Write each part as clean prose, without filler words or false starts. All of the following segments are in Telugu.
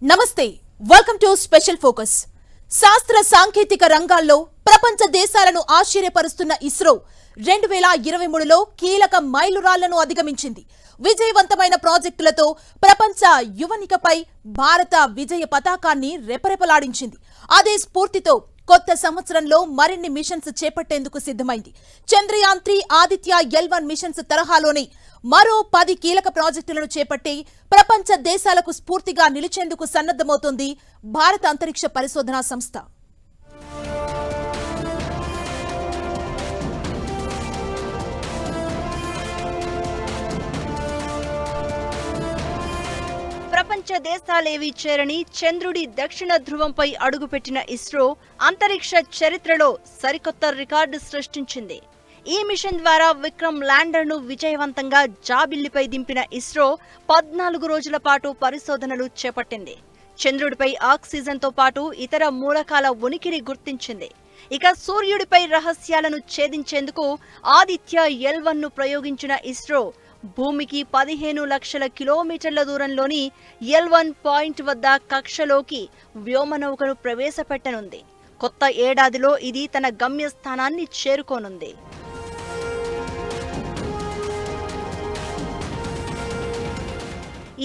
నమస్తే వెల్కమ్ టు స్పెషల్ ఫోకస్. శాస్త్ర సాంకేతిక రంగాల్లో ప్రపంచ దేశాలను ఆశ్చర్యపరుస్తున్న ఇస్రో 2023లో కీలక మైలురాళ్లను అధిగమించింది. విజయవంతమైన ప్రాజెక్టులతో ప్రపంచ యువనికపై భారత విజయ పతాకాన్ని రెపరెపలాడించింది. అదే స్ఫూర్తితో కొత్త సంవత్సరంలో మరిన్ని మిషన్స్ చేపట్టేందుకు సిద్ధమైంది. చంద్రయాన్ 3 ఆదిత్య L1 మిషన్స్ తరహాలోనే మరో 10 కీలక ప్రాజెక్టులను చేపట్టి ప్రపంచ దేశాలకు స్ఫూర్తిగా నిలిచేందుకు సన్నద్ధమవుతోంది భారత అంతరిక్ష పరిశోధనా సంస్థ. ప్రపంచ దేశాలేవి చేరని చంద్రుడి దక్షిణ ధ్రువంపై అడుగుపెట్టిన ఇస్రో అంతరిక్ష చరిత్రలో సరికొత్త రికార్డు సృష్టించింది. ఈ మిషన్ ద్వారా విక్రమ్ ల్యాండర్ ను విజయవంతంగా జాబిల్లిపై దింపిన ఇస్రో 14 రోజుల పాటు పరిశోధనలు చేపట్టింది. చంద్రుడిపై ఆక్సిజన్ తో పాటు ఇతర మూలకాల ఉనికిని గుర్తించింది. ఇక సూర్యుడిపై రహస్యాలను ఛేదించేందుకు ఆదిత్య L1 ను ప్రయోగించిన ఇస్రో భూమికి 15 లక్షల కిలోమీటర్ల దూరంలోని L1 పాయింట్ వద్ద కక్షలోకి వ్యోమనౌకను ప్రవేశపెట్టనుంది. కొత్త ఏడాదిలో ఇది తన గమ్యస్థానాన్ని చేరుకోనుంది.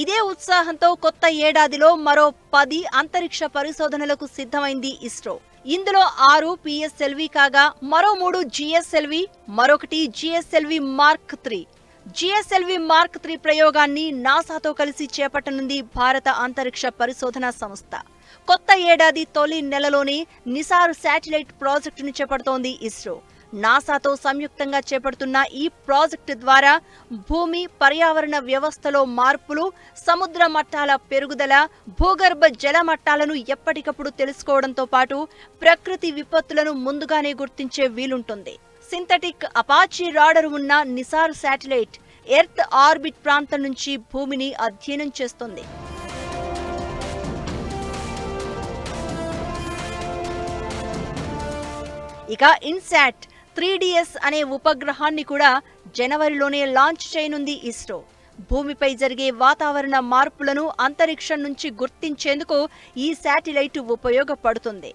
ఇదే ఉత్సాహంతో కొత్త ఏడాదిలో మరో 10 అంతరిక్ష పరిశోధనలకు సిద్ధమైంది ఇస్రో. ఇందులో 6 PSLV కాగా మరో 3 GSLV, మరొకటి GSLV మార్క్ 3. GSLV మార్క్ 3 ప్రయోగాన్ని నాసాతో కలిసి చేపట్టనుంది భారత అంతరిక్ష పరిశోధనా సంస్థ. కొత్త ఏడాది తొలి నెలలోనే నిసార్ శాటిలైట్ ప్రాజెక్టును చేపడుతోంది ఇస్రో. నాసాతో సంయుక్తంగా చేపడుతున్న ఈ ప్రాజెక్టు ద్వారా భూమి పర్యావరణ వ్యవస్థలో మార్పులు, సముద్ర మట్టాల పెరుగుదల, భూగర్భ జల మట్టాలను ఎప్పటికప్పుడు తెలుసుకోవడంతో పాటు ప్రకృతి విపత్తులను ముందుగానే గుర్తించే వీలుంటుంది. సింథటిక్ అపాచీ రాడర్ ఉన్న నిసార్ శాటిలైట్ ఎర్త్ ఆర్బిట్ ప్రాంతం నుంచి భూమిని అధ్యయనం చేస్తుంది. ఇక ఇన్సాట్ 3DS అనే ఉపగ్రహాన్ని కూడా జనవరిలోనే లాంచ్ చేయనుంది ఇస్రో. భూమిపై జరిగే వాతావరణ మార్పులను అంతరిక్షం నుంచి గుర్తించేందుకు ఈ శాటిలైట్ ఉపయోగపడుతుంది.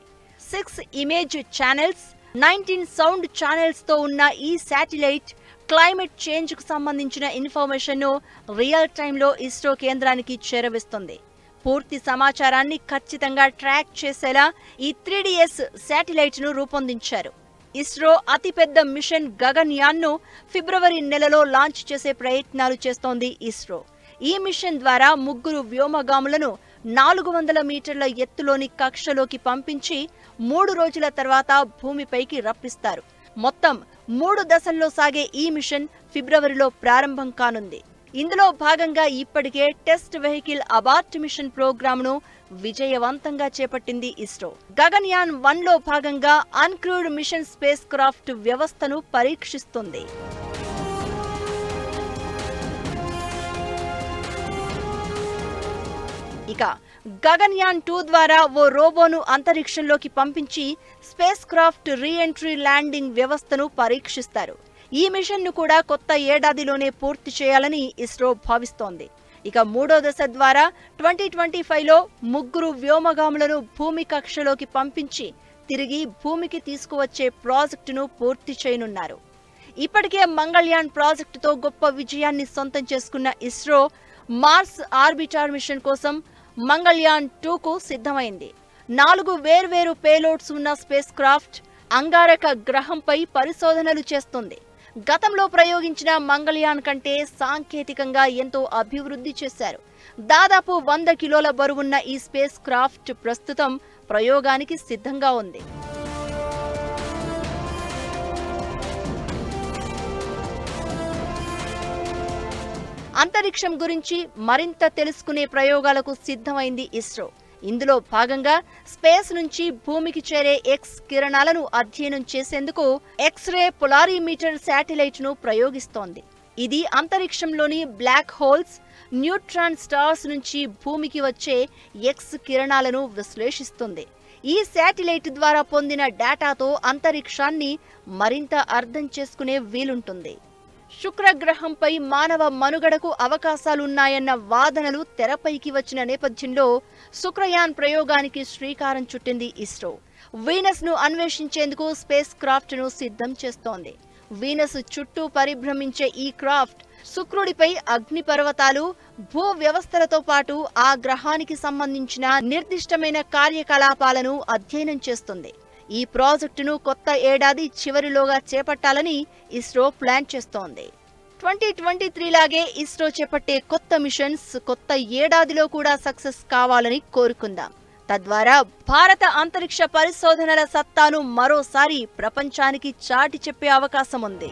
6 ఇమేజ్ ఛానల్స్, 19 సౌండ్ ఛానల్స్ తో ఉన్న ఈ శాటిలైట్ క్లైమేట్ చేంజ్ కు సంబంధించిన ఇన్ఫర్మేషన్ ను రియల్ టైంలో ఇస్రో కేంద్రానికి చేరవేస్తుంది. పూర్తి సమాచారాన్ని ఖచ్చితంగా ట్రాక్ చేసేలా ఈ 3DS శాటిలైట్ ను రూపొందించారు. ఇస్రో అతిపెద్ద మిషన్ గగన్యాన్ ను ఫిబ్రవరి నెలలో లాంచ్ చేసే ప్రయత్నాలు చేస్తోంది ఇస్రో. ఈ మిషన్ ద్వారా 3 వ్యోమగాములను 400 మీటర్ల ఎత్తులోని కక్షలోకి పంపించి 3 రోజుల తర్వాత భూమిపైకి రప్పిస్తారు. మొత్తం 3 దశల్లో సాగే ఈ మిషన్ ఫిబ్రవరిలో ప్రారంభం కానుంది. ఇందులో భాగంగా ఇప్పటికే టెస్ట్ వెహికల్ అబార్ట్ మిషన్ ప్రోగ్రామ్ను విజయవంతంగా చేపట్టింది ఇస్రో. గగన్యాన్ 1లో భాగంగా అన్క్రూడ్ మిషన్ స్పేస్ క్రాఫ్ట్ వ్యవస్థను పరీక్షిస్తుంది. ఇక గగన్యాన్ 2 ద్వారా ఓ రోబోను అంతరిక్షంలోకి పంపించి స్పేస్ క్రాఫ్ట్ రీఎంట్రీ ల్యాండింగ్ వ్యవస్థను పరీక్షిస్తారు. ఈ మిషన్ ను కూడా కొత్త ఏడాదిలోనే పూర్తి చేయాలని ఇస్రో భావిస్తోంది. ఇక 3వ దశ ద్వారా 2025లో 3 వ్యోమగాములను భూమి కక్షలోకి పంపించి తిరిగి భూమికి తీసుకువచ్చే ప్రాజెక్టును పూర్తి చేయనున్నారు. ఇప్పటికే మంగళ్యాన్ ప్రాజెక్టుతో గొప్ప విజయాన్ని సొంతం చేసుకున్న ఇస్రో మార్స్ ఆర్బిటార్ మిషన్ కోసం మంగళ్యాన్ 2కు సిద్ధమైంది. 4 వేర్వేరు పేలోడ్స్ ఉన్న స్పేస్ క్రాఫ్ట్ అంగారక గ్రహంపై పరిశోధనలు చేస్తుంది. గతంలో ప్రయోగించిన మంగళ్యాన్ కంటే సాంకేతికంగా ఎంతో అభివృద్ధి చేశారు. దాదాపు 100 కిలోల బరువున్న ఈ స్పేస్ క్రాఫ్ట్ ప్రస్తుతం ప్రయోగానికి సిద్ధంగా ఉంది. అంతరిక్షం గురించి మరింత తెలుసుకునే ప్రయోగాలకు సిద్ధమైంది ఇస్రో. ఇందులో భాగంగా స్పేస్ నుంచి భూమికి చేరే ఎక్స్ కిరణాలను అధ్యయనం చేసేందుకు ఎక్స్రే పొలారిమీటర్ శాటిలైట్ ను ప్రయోగిస్తోంది. ఇది అంతరిక్షంలోని బ్లాక్ హోల్స్, న్యూట్రాన్ స్టార్స్ నుంచి భూమికి వచ్చే ఎక్స్ కిరణాలను విశ్లేషిస్తుంది. ఈ శాటిలైట్ ద్వారా పొందిన డేటాతో అంతరిక్షాన్ని మరింత అర్థం చేసుకునే వీలుంటుంది. శుక్రగ్రహంపై మానవ మనుగడకు అవకాశాలున్నాయన్న వాదనలు తెరపైకి వచ్చిన నేపథ్యంలో శుక్రయాన్ ప్రయోగానికి శ్రీకారం చుట్టింది ఇస్రో. వీనస్ ను అన్వేషించేందుకు స్పేస్ క్రాఫ్ట్ ను సిద్ధం చేస్తోంది. వీనస్ చుట్టూ పరిభ్రమించే ఈ క్రాఫ్ట్ శుక్రుడిపై అగ్నిపర్వతాలు, భూ వ్యవస్థలతో పాటు ఆ గ్రహానికి సంబంధించిన నిర్దిష్టమైన కార్యకలాపాలను అధ్యయనం చేస్తుంది. ఈ ప్రాజెక్టును కొత్త ఏడాది చివరిలోగా చేపట్టాలని ఇస్రో ప్లాన్ చేస్తోంది. 2023 లాగే ఇస్రో చేపట్టే కొత్త మిషన్స్ కొత్త ఏడాదిలో కూడా సక్సెస్ కావాలని కోరుకుందాం. తద్వారా భారత అంతరిక్ష పరిశోధనల సత్తాను మరోసారి ప్రపంచానికి చాటి చెప్పే అవకాశం ఉంది.